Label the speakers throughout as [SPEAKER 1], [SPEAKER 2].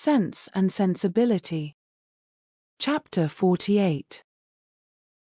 [SPEAKER 1] Sense and Sensibility Chapter 48.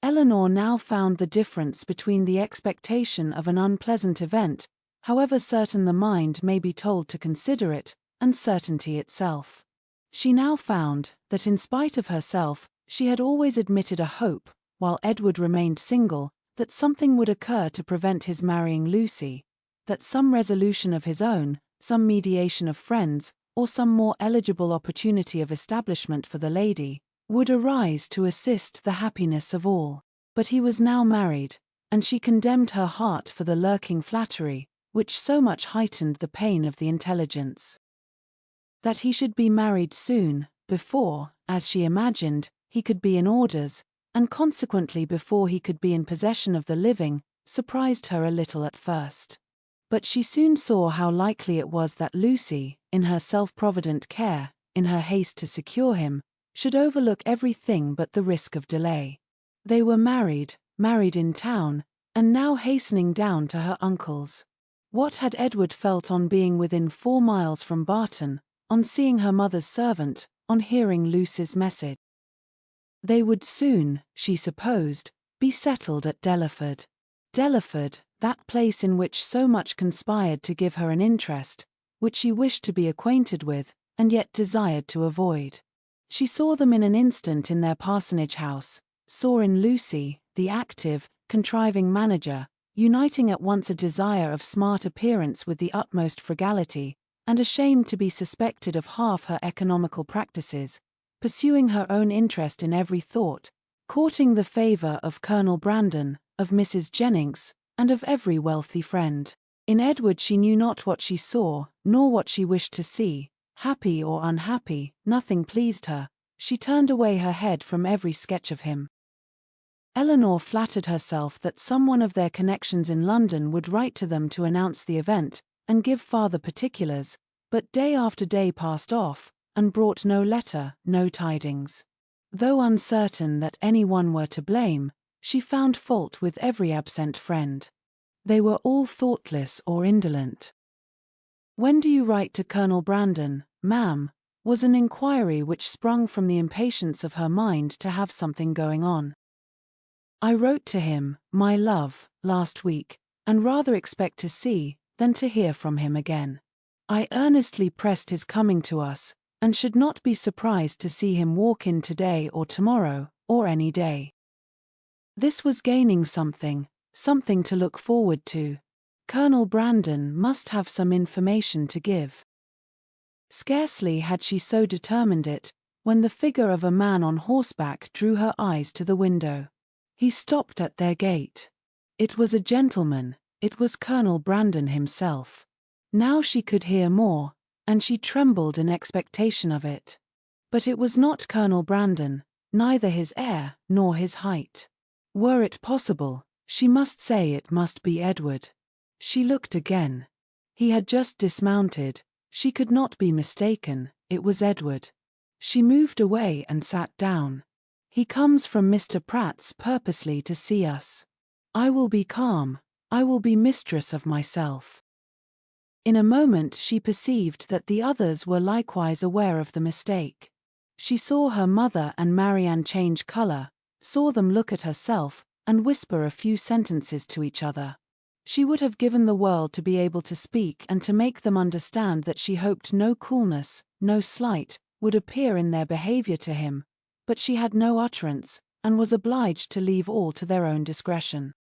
[SPEAKER 1] Eleanor now found the difference between the expectation of an unpleasant event, however certain the mind may be told to consider it, and certainty itself. She now found that in spite of herself, she had always admitted a hope, while Edward remained single, that something would occur to prevent his marrying Lucy, that some resolution of his own, some mediation of friends, or some more eligible opportunity of establishment for the lady, would arise to assist the happiness of all. But he was now married, and she condemned her heart for the lurking flattery, which so much heightened the pain of the intelligence. That he should be married soon, before, as she imagined, he could be in orders, and consequently before he could be in possession of the living, surprised her a little at first. But she soon saw how likely it was that Lucy, in her self-provident care, in her haste to secure him, should overlook everything but the risk of delay. They were married in town, and now hastening down to her uncle's. What had Edward felt on being within 4 miles from Barton, on seeing her mother's servant, on hearing Lucy's message? They would soon, she supposed, be settled at Delaford. Delaford, that place in which so much conspired to give her an interest, which she wished to be acquainted with, and yet desired to avoid. She saw them in an instant in their parsonage house, saw in Lucy, the active, contriving manager, uniting at once a desire of smart appearance with the utmost frugality, and ashamed to be suspected of half her economical practices, pursuing her own interest in every thought, courting the favor of Colonel Brandon, of Mrs. Jennings, and of every wealthy friend. In Edward she knew not what she saw, nor what she wished to see. Happy or unhappy, nothing pleased her. She turned away her head from every sketch of him. Eleanor flattered herself that some one of their connections in London would write to them to announce the event, and give farther particulars, but day after day passed off, and brought no letter, no tidings. Though uncertain that any one were to blame, she found fault with every absent friend. They were all thoughtless or indolent. "When do you write to Colonel Brandon, ma'am?" was an inquiry which sprung from the impatience of her mind to have something going on. "I wrote to him, my love, last week, and rather expect to see, than to hear from him again. I earnestly pressed his coming to us, and should not be surprised to see him walk in today or tomorrow, or any day." This was gaining something to look forward to. Colonel Brandon must have some information to give. Scarcely had she so determined it, when the figure of a man on horseback drew her eyes to the window. He stopped at their gate. It was a gentleman, it was Colonel Brandon himself. Now she could hear more, and she trembled in expectation of it. But it was not Colonel Brandon, neither his air nor his height. Were it possible, she must say it must be Edward. She looked again. He had just dismounted. She could not be mistaken, it was Edward. She moved away and sat down. "He comes from Mr. Pratt's purposely to see us. I will be calm, I will be mistress of myself." In a moment she perceived that the others were likewise aware of the mistake. She saw her mother and Marianne change color, saw them look at herself, and whisper a few sentences to each other. She would have given the world to be able to speak and to make them understand that she hoped no coolness, no slight, would appear in their behavior to him, but she had no utterance, and was obliged to leave all to their own discretion.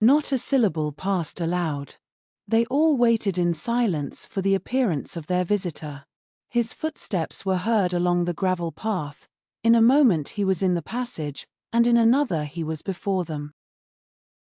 [SPEAKER 1] Not a syllable passed aloud. They all waited in silence for the appearance of their visitor. His footsteps were heard along the gravel path. In a moment he was in the passage, and in another he was before them.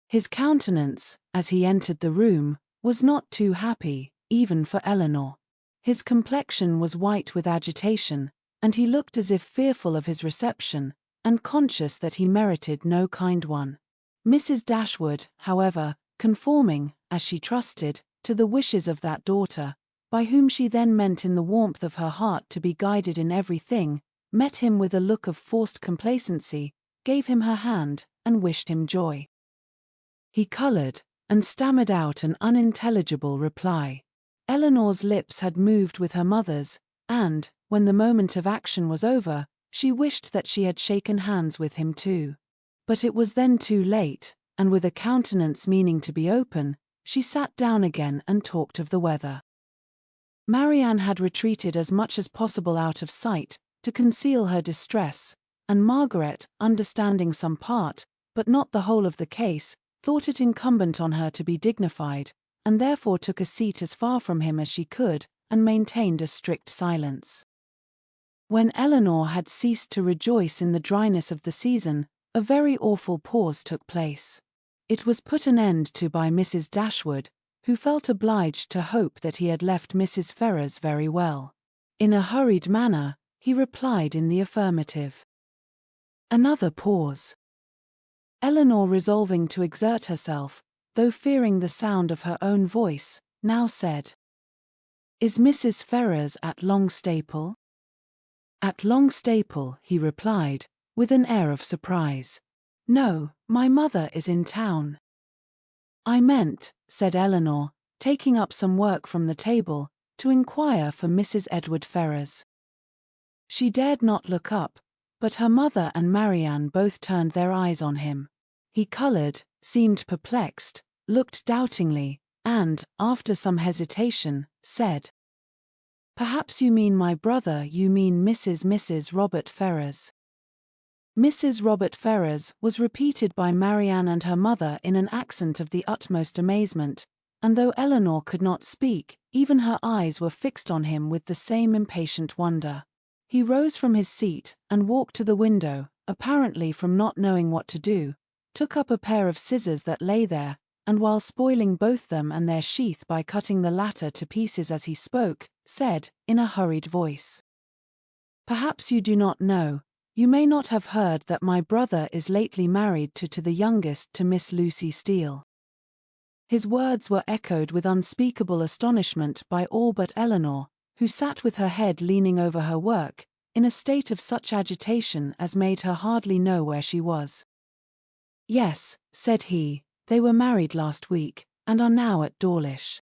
[SPEAKER 1] His countenance, as he entered the room, was not too happy, even for Eleanor. His complexion was white with agitation, and he looked as if fearful of his reception, and conscious that he merited no kind one. Mrs. Dashwood, however, conforming, as she trusted, to the wishes of that daughter, by whom she then meant in the warmth of her heart to be guided in everything, met him with a look of forced complacency, gave him her hand, and wished him joy. He colored, and stammered out an unintelligible reply. Eleanor's lips had moved with her mother's, and, when the moment of action was over, she wished that she had shaken hands with him too. But it was then too late, and with a countenance meaning to be open, she sat down again and talked of the weather. Marianne had retreated as much as possible out of sight, to conceal her distress, and Margaret, understanding some part, but not the whole of the case, thought it incumbent on her to be dignified, and therefore took a seat as far from him as she could, and maintained a strict silence. When Eleanor had ceased to rejoice in the dryness of the season, a very awful pause took place. It was put an end to by Mrs. Dashwood, who felt obliged to hope that he had left Mrs. Ferrars very well. In a hurried manner, he replied in the affirmative. Another pause. Eleanor, resolving to exert herself, though fearing the sound of her own voice, now said, "Is Mrs. Ferrars at Longstaple?" "At Longstaple," he replied, with an air of surprise. "No, my mother is in town." "I meant," said Eleanor, taking up some work from the table, "to inquire for Mrs. Edward Ferrars." She dared not look up, but her mother and Marianne both turned their eyes on him. He colored, seemed perplexed, looked doubtingly, and, after some hesitation, said, "Perhaps you mean my brother, you mean Mrs. Robert Ferrars." "Mrs. Robert Ferrars" was repeated by Marianne and her mother in an accent of the utmost amazement, and though Eleanor could not speak, even her eyes were fixed on him with the same impatient wonder. He rose from his seat, and walked to the window, apparently from not knowing what to do, took up a pair of scissors that lay there, and while spoiling both them and their sheath by cutting the latter to pieces as he spoke, said, in a hurried voice, "Perhaps you do not know, you may not have heard that my brother is lately married to the youngest, to Miss Lucy Steele." His words were echoed with unspeakable astonishment by all but Eleanor, who sat with her head leaning over her work, in a state of such agitation as made her hardly know where she was. "Yes," said he, "they were married last week, and are now at Dawlish."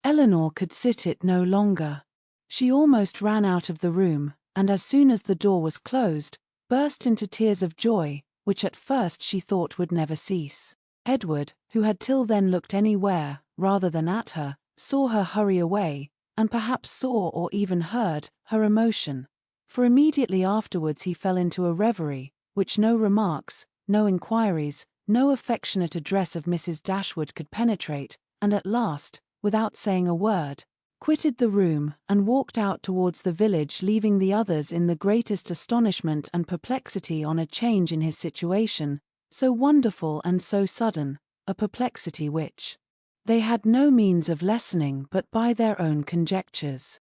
[SPEAKER 1] Eleanor could sit it no longer. She almost ran out of the room, and as soon as the door was closed, burst into tears of joy, which at first she thought would never cease. Edward, who had till then looked anywhere, rather than at her, saw her hurry away, and perhaps saw or even heard her emotion, for immediately afterwards he fell into a reverie, which no remarks, no inquiries, no affectionate address of Mrs. Dashwood could penetrate, and at last, without saying a word, quitted the room, and walked out towards the village, leaving the others in the greatest astonishment and perplexity on a change in his situation, so wonderful and so sudden, a perplexity which they had no means of lessening but by their own conjectures.